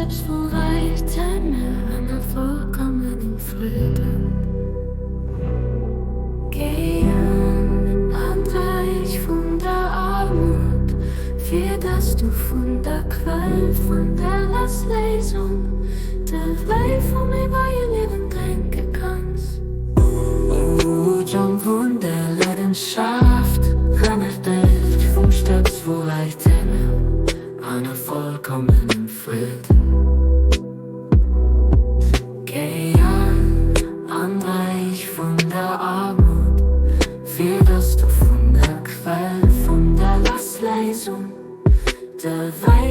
selbst wo reicht einer vollkommenen Frieden. Geh reich von der Armut, für dass du von der Quell, von der Lesung, der Weih vom Leben trinken kannst. Ujam von der Leidenschaft, Rammerbild vom Stabs, wo reicht einer vollkommenen Frieden. Geh reich von der Armut, für dass du von der Quell, von der Lesung, der Weih